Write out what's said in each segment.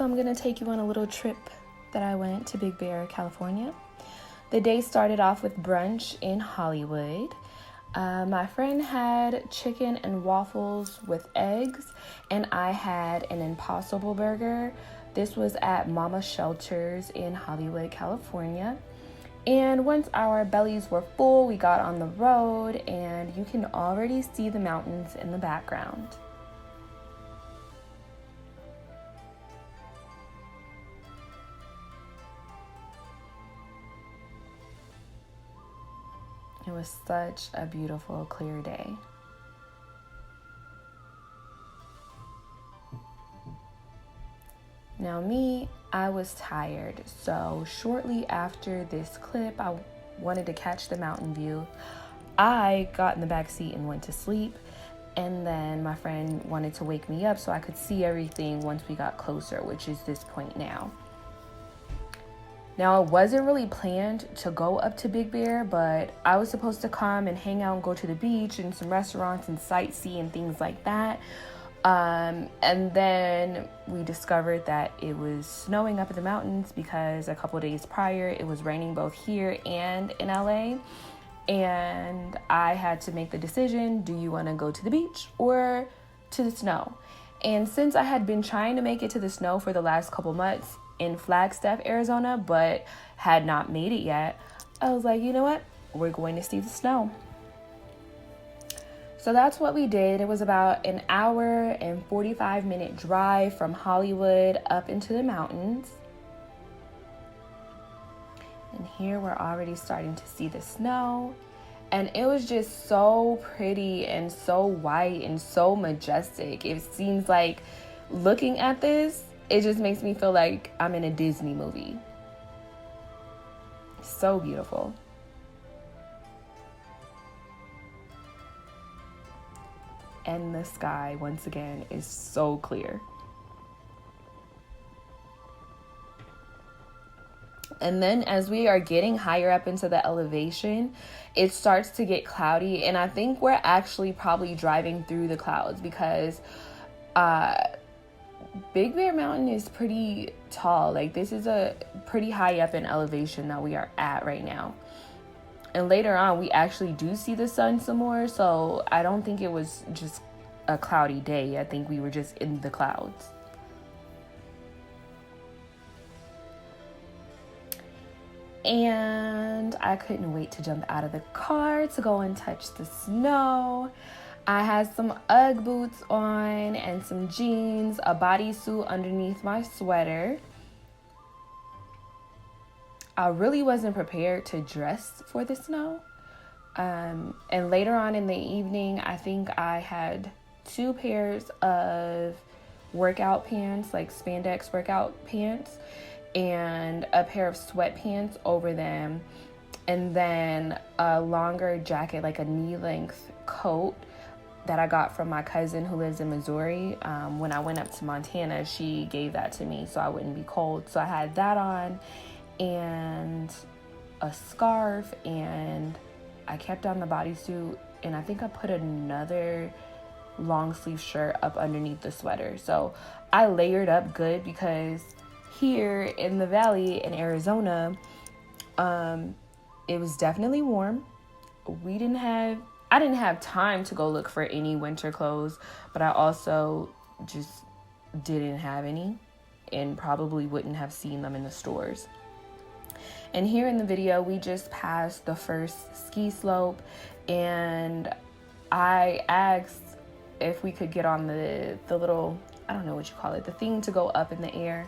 So I'm gonna take you on a little trip that I went to Big Bear, California. The day started off with brunch in Hollywood. My friend had chicken and waffles with eggs, and I had an Impossible Burger. This was at Mama Shelters in Hollywood, California. And once our bellies were full, we got on the road, and you can already see the mountains in the background. It was such a beautiful, clear day. Now I was tired, so shortly after this clip, I wanted to catch the mountain view. I got in the back seat and went to sleep, and then my friend wanted to wake me up so I could see everything once we got closer, which is this point now. Now, it wasn't really planned to go up to Big Bear, but I was supposed to come and hang out and go to the beach and some restaurants and sightsee and things like that. And then we discovered that it was snowing up in the mountains because a couple days prior it was raining both here and in LA. And I had to make the decision, do you want to go to the beach or to the snow? And since I had been trying to make it to the snow for the last couple months in Flagstaff, Arizona, but had not made it yet, I was like, you know what? We're going to see the snow. So that's what we did. It was about an hour and 45-minute drive from Hollywood up into the mountains. And here we're already starting to see the snow. And it was just so pretty and so white and so majestic. It seems like looking at this, it just makes me feel like I'm in a Disney movie. So beautiful. And the sky, once again, is so clear. And then as we are getting higher up into the elevation, it starts to get cloudy. And I think we're actually probably driving through the clouds because Big Bear Mountain is pretty tall. Like, this is a pretty high up in elevation that we are at right now. And later on, we actually do see the sun some more. So I don't think it was just a cloudy day. I think we were just in the clouds. And I couldn't wait to jump out of the car to go and touch the snow. I had some Ugg boots on and some jeans, a bodysuit underneath my sweater. I really wasn't prepared to dress for the snow. And later on in the evening, I think I had 2 pairs of workout pants, like spandex workout pants, and a pair of sweatpants over them. And then a longer jacket, like a knee-length coat that I got from my cousin who lives in Missouri. When I went up to Montana, she gave that to me so I wouldn't be cold. So I had that on and a scarf, and I kept on the bodysuit, and I think I put another long sleeve shirt up underneath the sweater. So I layered up good because here in the valley in Arizona, it was definitely warm. I didn't have time to go look for any winter clothes, but I also just didn't have any and probably wouldn't have seen them in the stores. And here in the video, we just passed the first ski slope, and I asked if we could get on the little, I don't know what you call it, the thing to go up in the air.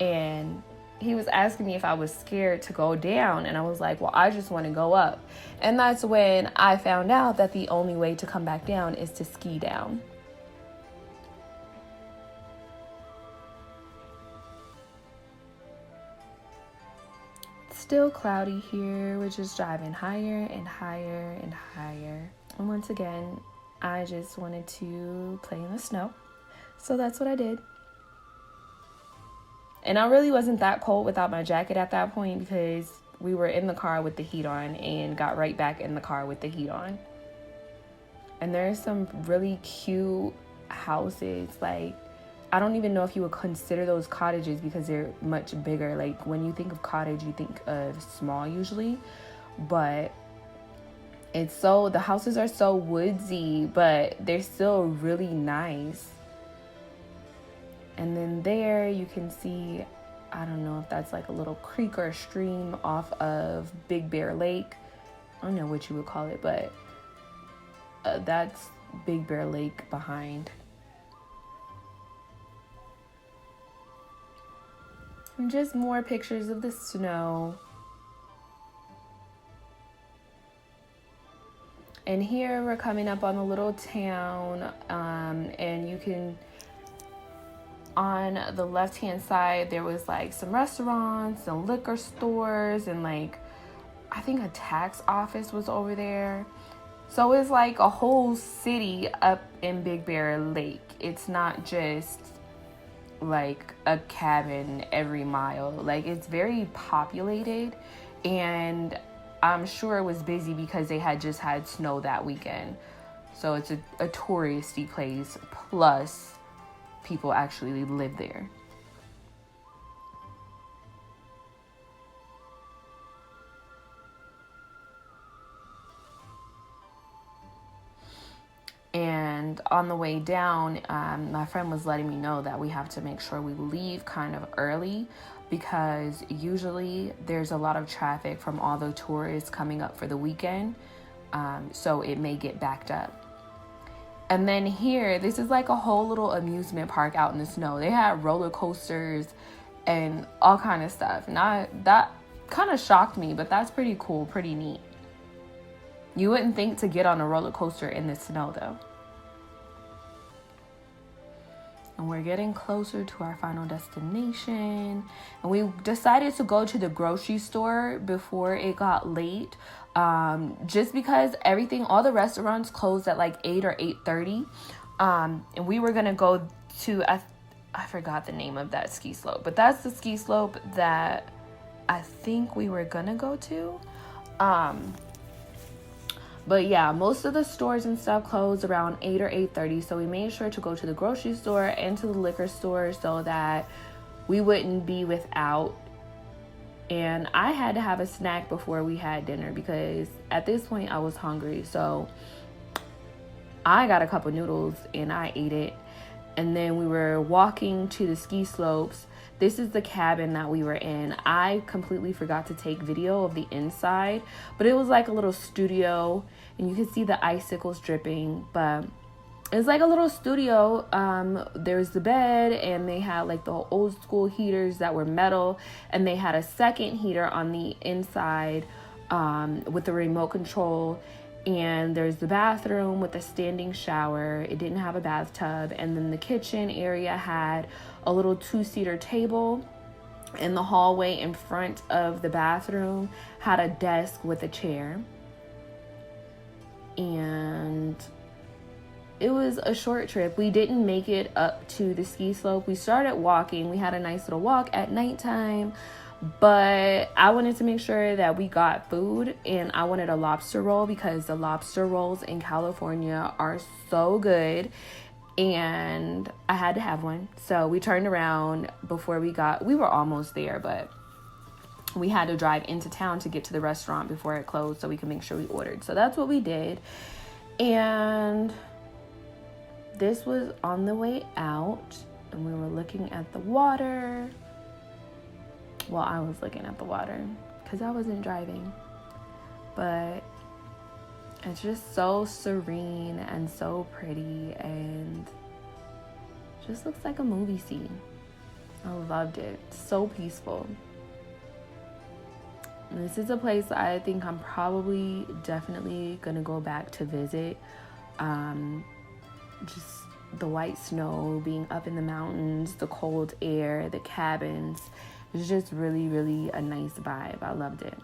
And he was asking me if I was scared to go down, and I was like, well, I just want to go up. And that's when I found out that the only way to come back down is to ski down. Still cloudy here. We're just driving higher and higher and higher. And once again, I just wanted to play in the snow. So that's what I did. And I really wasn't that cold without my jacket at that point because we were in the car with the heat on and got right back in the car with the heat on. And there's some really cute houses. Like, I don't even know if you would consider those cottages because they're much bigger. Like when you think of cottage, you think of small usually, but the houses are so woodsy, but they're still really nice. And then there you can see, I don't know if that's like a little creek or a stream off of Big Bear Lake. I don't know what you would call it, but that's Big Bear Lake behind. And just more pictures of the snow. And here we're coming up on a little town, and you can, on the left hand side, there was like some restaurants and liquor stores, and like I think a tax office was over there. So it's like a whole city up in Big Bear Lake. It's not just like a cabin every mile. Like it's very populated, and I'm sure it was busy because they had just had snow that weekend. So it's a touristy place, plus people actually live there. And on the way down, my friend was letting me know that we have to make sure we leave kind of early because usually there's a lot of traffic from all the tourists coming up for the weekend. So it may get backed up. And then here, this is like a whole little amusement park out in the snow. They had roller coasters and all kind of stuff. That kind of shocked me, but that's pretty cool, pretty neat. You wouldn't think to get on a roller coaster in the snow though. And we're getting closer to our final destination. And we decided to go to the grocery store before it got late. Just because all the restaurants closed at like 8 or 8:30. And we were going to go to, I forgot the name of that ski slope. But that's the ski slope that I think we were going to go to. But yeah, most of the stores and stuff closed around 8 or 8:30. So we made sure to go to the grocery store and to the liquor store so that we wouldn't be without. And I had to have a snack before we had dinner because at this point I was hungry. So I got a cup of noodles and I ate it. And then we were walking to the ski slopes. This is the cabin that we were in. I completely forgot to take video of the inside, but it was like a little studio and you could see the icicles dripping, but it's like a little studio. There's the bed and they had like the old school heaters that were metal, and they had a second heater on the inside with the remote control. And there's the bathroom with a standing shower. It didn't have a bathtub. And then the kitchen area had a little 2-seater table. And the hallway in front of the bathroom had a desk with a chair. And it was a short trip. We didn't make it up to the ski slope. We started walking. We had a nice little walk at nighttime. But I wanted to make sure that we got food, and I wanted a lobster roll because the lobster rolls in California are so good, and I had to have one. So we turned around before we were almost there, but we had to drive into town to get to the restaurant before it closed so we could make sure we ordered. So that's what we did. And this was on the way out, and we were looking at the water. Well, I was looking at the water because I wasn't driving. But it's just so serene and so pretty and just looks like a movie scene. I loved it. So peaceful. And this is a place I think I'm probably definitely going to go back to visit. Just the white snow, being up in the mountains, the cold air, the cabins. It's just really, really a nice vibe. I loved it.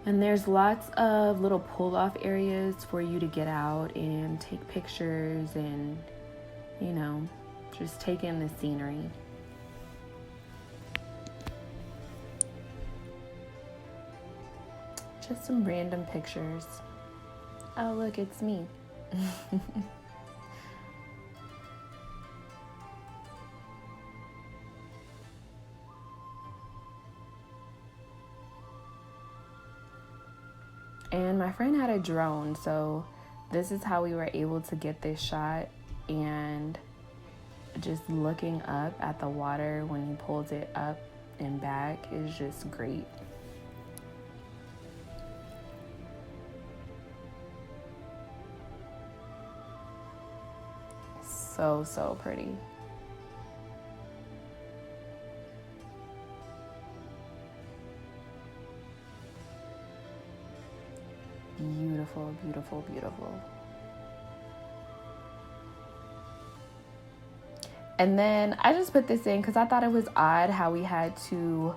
And there's lots of little pull-off areas for you to get out and take pictures and, you know, just take in the scenery. Just some random pictures. Oh, look, it's me. And my friend had a drone, so this is how we were able to get this shot. And just looking up at the water when he pulls it up and back is just great. So pretty. Beautiful, beautiful, beautiful. And then I just put this in because I thought it was odd how we had to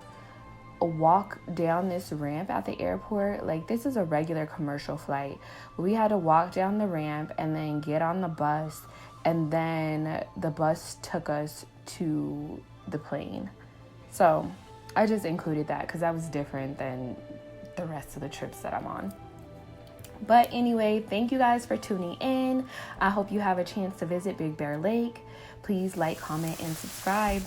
walk down this ramp at the airport. Like, this is a regular commercial flight. We had to walk down the ramp and then get on the bus, and then the bus took us to the plane. So I just included that because that was different than the rest of the trips that I'm on. But anyway, thank you guys for tuning in. I hope you have a chance to visit Big Bear Lake. Please like, comment, and subscribe.